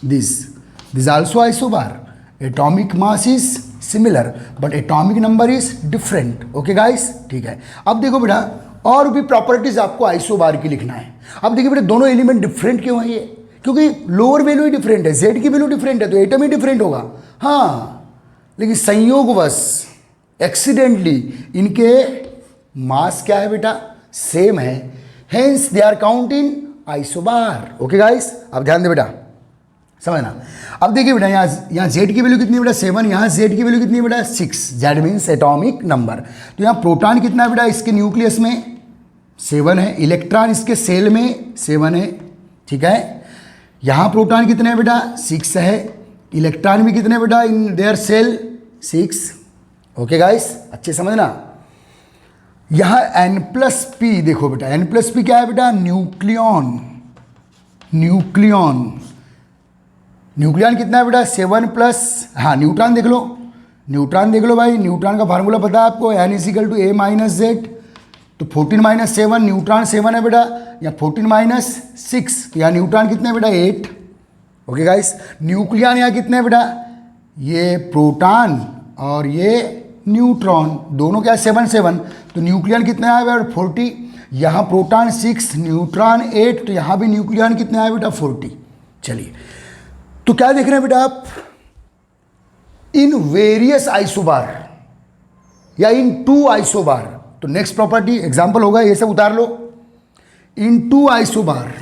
this also isobar. Atomic mass is similar but atomic number is different. Okay guys, ठीक है। अब देखो बेटा और भी प्रॉपर्टीज आपको आइसोबार की लिखना है। अब देखिए बेटा दोनों एलिमेंट डिफरेंट क्यों है ये, क्योंकि लोअर वैल्यू ही डिफरेंट है, जेड की वैल्यू डिफरेंट है तो एटम ही डिफरेंट होगा। हाँ, लेकिन संयोगवश एक्सीडेंटली इनके मास क्या है बेटा, सेम है, hence they are count in isobar. Okay guys, अब ध्यान दे बेटा, समझना। अब देखिए बेटा यहाँ जेड की वैल्यू कितनी है बेटा 7, यहाँ जेड की वैल्यू कितनी है बेटा 6, जेड मीन्स एटॉमिक नंबर। तो यहाँ प्रोटॉन कितना है बेटा इसके न्यूक्लियस में 7 है, इलेक्ट्रॉन इसके सेल में 7 है, ठीक है। यहाँ प्रोटॉन कितने हैं बेटा 6 है, इलेक्ट्रॉन भी कितने बेटा in their shell 6। Okay guys, अच्छे समझना। यहाँ N+P देखो बेटा, N+P क्या है बेटा, न्यूक्लियन कितना है बेटा 7 प्लस, हाँ न्यूट्रॉन देख लो भाई, न्यूट्रॉन का फार्मूला पता है आपको, N = A - Z। तो 14 - 7, न्यूट्रॉन 7 है बेटा, या 14 - 6, तो यहाँ न्यूट्रॉन कितने हैं बेटा 8। ओके गाइस, न्यूक्लियन यहाँ कितने हैं बेटा, ये प्रोटॉन और ये न्यूट्रॉन दोनों क्या 7 7, तो न्यूक्लियन कितने आए बेटा 40। यहाँ प्रोटॉन 6, न्यूट्रॉन 8, तो यहाँ भी न्यूक्लियन कितने आए बेटा 40। चलिए, तो क्या देख रहे हैं बेटा आप, इन वेरियस आइसोबार या इन 2 आइसोबार। तो नेक्स्ट प्रॉपर्टी एग्जांपल होगा, ये सब उतार लो। इन 2 आइसोबार,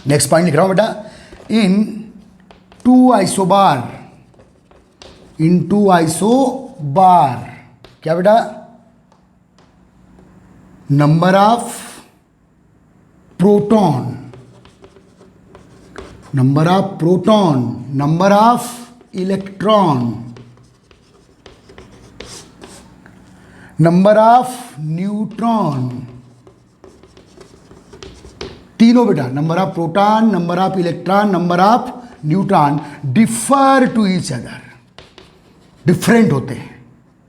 नेक्स्ट पॉइंट लिख रहा हूं बेटा, इन 2 आइसोबार क्या बेटा, number of proton, number of electron, number of neutron, तीनों बेटा, number of proton, number of electron, number of neutron differ to each other, different होते हैं,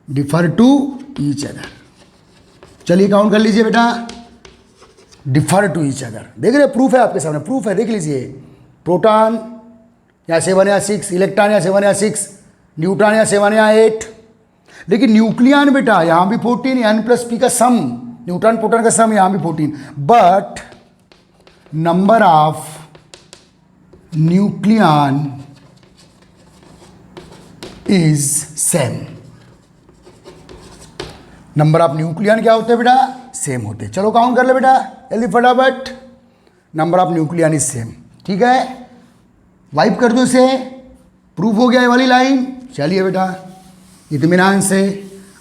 डिफर टू ईच अदर। चलिए काउंट कर लीजिए बेटा, डिफर टू ईच अदर। देख रहे, प्रूफ है आपके सामने, प्रूफ है, देख लीजिए। प्रोटॉन या 7 या 6, इलेक्ट्रॉन या 7 या 6, न्यूट्रॉन या 7 या 8। लेकिन न्यूक्लियन बेटा यहाँ भी 14, N+P का सम, न्यूट्रॉन प्रोटॉन का सम यहाँ भी 14, but number of nucleon is same. Number of nucleon क्या होते हैं बेटा, सेम होते हैं। चलो काउंट कर ले बेटा जल्दी फटाफट, number of nucleon is same, ठीक है। वाइप कर दो इसे, प्रूफ हो गया ये वाली लाइन। चलिए बेटा इत्मीनान से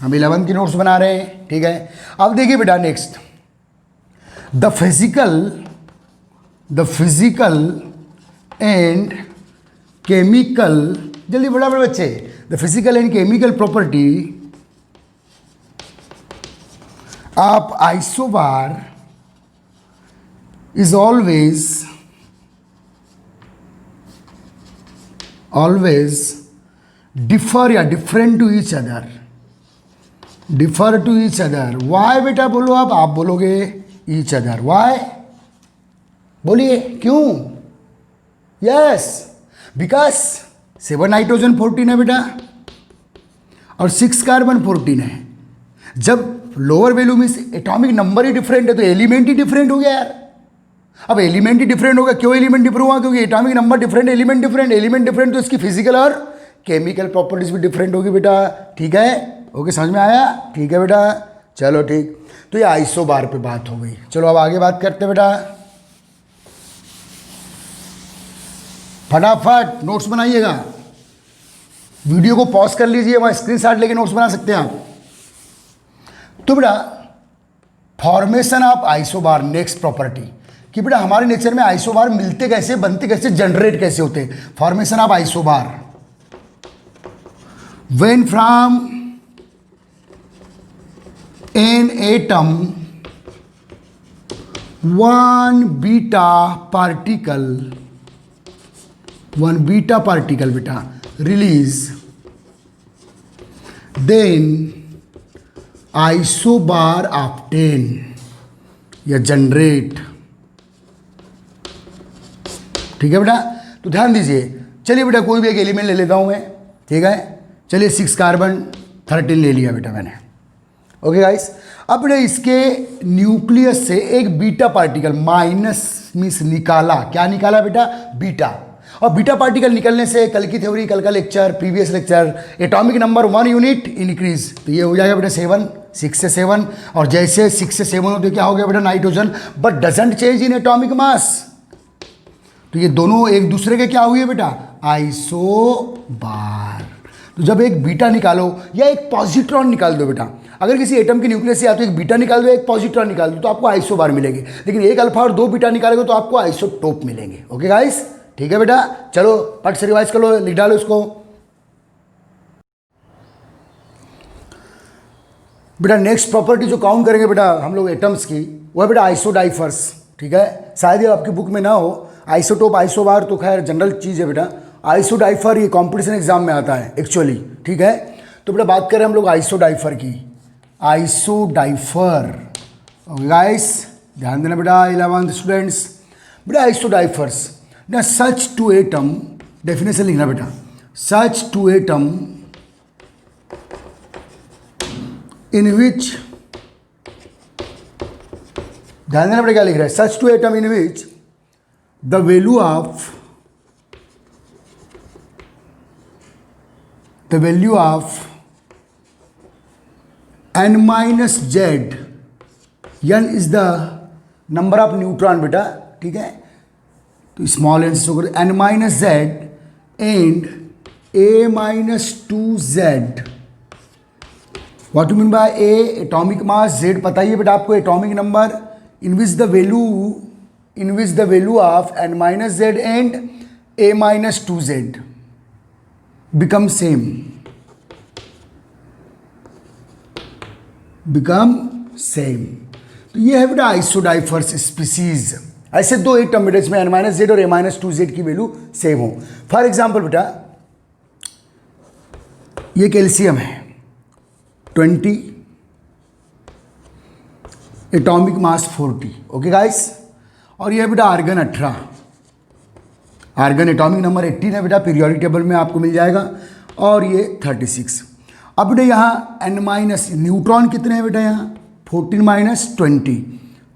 हम 11 की नोट्स बना रहे हैं, ठीक है। अब देखिए बेटा next, the physical and chemical, जल्दी फटाफट बच्चे, the physical and chemical property of isobar is always always differ या different to each other, differ to each other. Why बेटा बोलो आप बोलोगे ईच अदर। वाई बोलिए क्यों? यस, बिकॉज 7 नाइट्रोजन 14 है बेटा और 6 कार्बन 14 है। जब लोअर वैल्यू में एटॉमिक नंबर ही डिफरेंट है तो एलिमेंट ही डिफरेंट हो गया यार। अब एलिमेंट ही डिफरेंट होगा, क्यों एलिमेंट डिफरेंट हुआ? क्योंकि atomic number different, element different, element different तो इसकी फिजिकल और केमिकल प्रॉपर्टीज भी डिफरेंट होगी बेटा। ठीक है, ओके, समझ में आया? ठीक है बेटा, चलो ठीक। तो ये आइसोबार पे बात हो गई। चलो अब आगे बात करते हैं बेटा, फटाफट नोट्स बनाइएगा। वीडियो को पॉज कर लीजिए, वहाँ स्क्रीनशॉट लेके नोट्स बना सकते हैं आप। तो बेटा formation of isobar, next property कि बेटा हमारे नेचर में आइसोबार मिलते कैसे, बनते कैसे, जनरेट कैसे होते। Formation of isobar, when from an atom one beta particle बेटा रिलीज, देन आइसोबार ऑब्टेन या जनरेट। ठीक है बेटा, तो ध्यान दीजिए। चलिए बेटा कोई भी एक एलिमेंट ले लेता हूं मैं, ठीक है। चलिए 6 कार्बन 13 ले लिया बेटा मैंने। ओके गाइस, अब बेटा इसके न्यूक्लियस से एक बीटा पार्टिकल माइनस मीन्स निकाला। क्या निकाला बेटा? बीटा। और बीटा पार्टिकल निकलने से कल की थ्योरी, कल का lecture, previous lecture, atomic number 1 unit increase. तो ये हो जाएगा बेटा 7, 6 से 7। और जैसे 6 से 7 होते क्या हो गया बेटा? Nitrogen, but doesn't change in atomic mass. तो ये दोनों एक दूसरे के क्या हुए बेटा? आइसोबार। तो जब एक बीटा निकालो या एक पॉजिट्रॉन निकाल दो बेटा, अगर किसी एटम के न्यूक्लियस से या तो एक बीटा निकाल दो, एक पॉजिट्रॉन निकाल दो, तो आपको आइसोबार मिलेंगे। लेकिन एक अल्फा और 2 बीटा निकालेंगे तो आपको आइसोटोप मिलेंगे। ओके गाइस, ठीक है बेटा, चलो पट से रिवाइज कर लो, लिख डालो इसको। बेटा नेक्स्ट प्रॉपर्टी जो काउंट करेंगे बेटा हम लोग एटम्स की, वो है बेटा आइसोडाइफर्स। ठीक है, शायद ये आपकी बुक में ना हो। आइसोटोप, आइसोबार तो खैर जनरल चीज़ है बेटा। आइसोडाइफर ये कॉम्पिटिशन एग्जाम में आता है एक्चुअली। ठीक है, तो बेटा बात करें हम लोग आइसोडाइफर की। आइसोडाइफर, ओके गाइस ध्यान देना बेटा 11th स्टूडेंट्स। बेटा आइसोडाइफर्स ना, सच टू एटम, डेफिनेशन लिखना बेटा, सच टू एटम इन विच, ध्यान देना बेटा क्या लिख रहा है, such to atom in which the value of n minus Z, n is the number of neutron बेटा। ठीक है, तो स्मॉल एन से होकर n minus Z and a minus 2z। What you mean by a? Atomic mass, z पता ही है बेटा आपको, atomic number in which the value of n minus Z and a minus 2z become same, तो ये है बेटा आइसोडाइफर्स स्पीसीज। ऐसे 2 एटम बेटा इसमें n माइनस जेड और a माइनस 2z की वैल्यू सेम हो। फॉर एग्जाम्पल बेटा ये कैल्शियम है 20, एटॉमिक मास 40। ओके गाइस, और ये बेटा आर्गन 18, आर्गन एटॉमिक नंबर 18 है बेटा, पीरियोडिक टेबल में आपको मिल जाएगा। और ये 36। अब बेटा यहाँ n माइनस, न्यूट्रॉन कितने हैं बेटा? यहाँ 14 माइनस 20,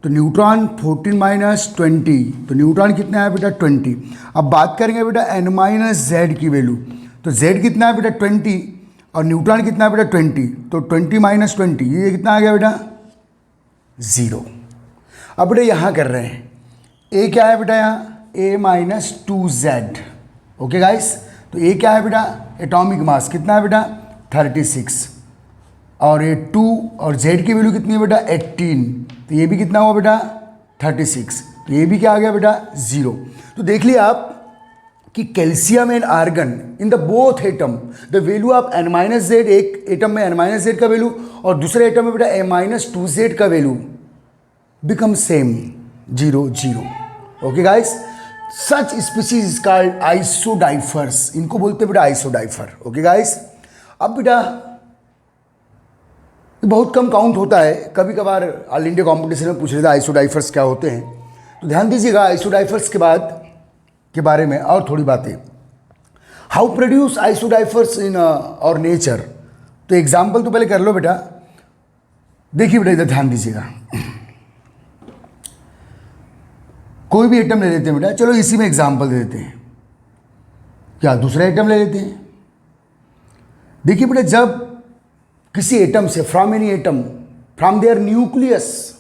तो न्यूट्रॉन 14 माइनस 20, तो न्यूट्रॉन कितना है बेटा? 20। अब बात करेंगे बेटा n माइनस जेड की वैल्यू, तो z कितना है बेटा? 20, और न्यूट्रॉन कितना है बेटा? 20, तो 20 माइनस 20 ये कितना आ गया बेटा? 0। अब बेटा यहाँ कर रहे हैं a क्या है बेटा? यहाँ a minus 2z। Okay guys, तो a क्या है बेटा? एटॉमिक मास कितना है बेटा? 36, और ये 2 और z की वैल्यू कितनी है बेटा? 18, तो ये भी कितना हुआ बेटा? 36, तो ये भी क्या आ गया बेटा? 0। तो देख लिया आप कि calcium and argon in the both atom the value of n minus Z, एक एटम में n माइनस जेड का वैल्यू और दूसरे एटम में बेटा a माइनस 2z का वैल्यू become same, 0 0। Okay guys, such species is called isodiaphers, इनको बोलते हैं बेटा आइसोडाइफर। ओके गाइस, अब बेटा बहुत कम काउंट होता है, कभी कभार ऑल इंडिया कॉम्पिटिशन में पूछ रहे थे आइसोडाइफर्स क्या होते हैं, तो ध्यान दीजिएगा आइसोडाइफर्स के बाद के बारे में और थोड़ी बातें। हाउ प्रोड्यूस आइसोडाइफर्स इन और नेचर, तो एग्जाम्पल तो पहले कर लो बेटा। देखिए बेटा इधर ध्यान दीजिएगा, कोई भी एटम ले लेते हैं बेटा, चलो इसी में एग्जाम्पल दे देते हैं, क्या दूसरा एटम ले लेते हैं। देखिए बेटा जब किसी एटम से, from any atom, from their nucleus,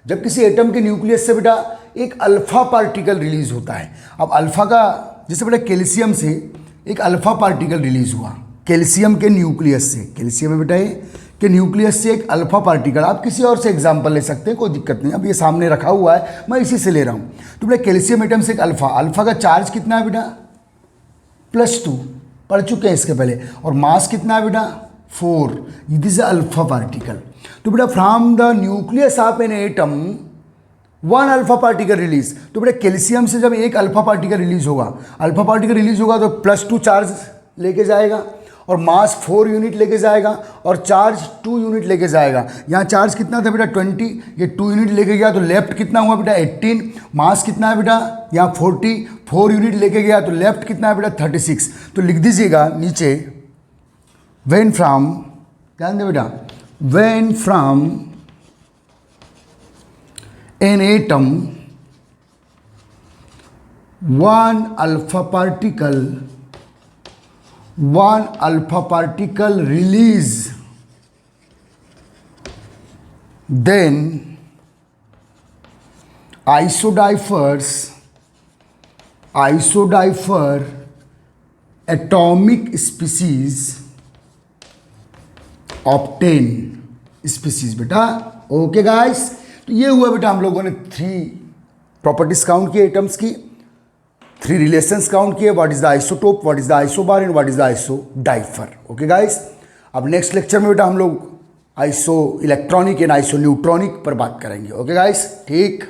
जब किसी एटम के न्यूक्लियस से बेटा एक अल्फा पार्टिकल रिलीज होता है। अब अल्फा का, जैसे बेटा कैल्शियम से एक अल्फा पार्टिकल रिलीज हुआ, कैल्शियम के न्यूक्लियस से, कैल्शियम में बेटा ये के न्यूक्लियस से एक अल्फा पार्टिकल, आप किसी और से एग्जांपल ले सकते हैं, कोई दिक्कत नहीं, अब ये सामने रखा हुआ है मैं इसी से ले रहा हूँ। तो बेटा कैल्शियम एटम से एक अल्फा, अल्फा का चार्ज कितना है बेटा +2, पढ़ चुके हैं इसके पहले, और मास कितना है बेटा 4, दिस इज अल्फा पार्टिकल। तो बेटा from the nucleus of an atom 1 alpha particle release, तो बेटा कैल्शियम से जब एक अल्फा पार्टिकल रिलीज होगा, अल्फा पार्टिकल रिलीज होगा तो +2 चार्ज लेके जाएगा और मास 4 यूनिट लेके जाएगा और चार्ज 2 यूनिट लेके जाएगा। यहाँ चार्ज कितना था बेटा 20, ये 2 यूनिट लेके गया तो लेफ्ट कितना हुआ बेटा 18, मास कितना है बेटा यहाँ 40, 4 यूनिट लेके गया तो लेफ्ट कितना है बेटा 36। तो लिख दीजिएगा नीचे, व्हेन फ्रॉम, ध्यान दे बेटा, when from an atom 1 alpha particle release, then isodifer atomic species obtain species बेटा। ओके गाइस, तो ये हुआ बेटा हम लोगों ने 3 प्रॉपर्टीज काउंट किए एटम्स की, 3 रिलेशंस काउंट किए, what is the isotope, what is the isobar and what is the isodiapher. Okay guys, अब नेक्स्ट लेक्चर में बेटा हम लोग isoelectronic and isoneutronic पर बात करेंगे। ओके गाइस, ठीक।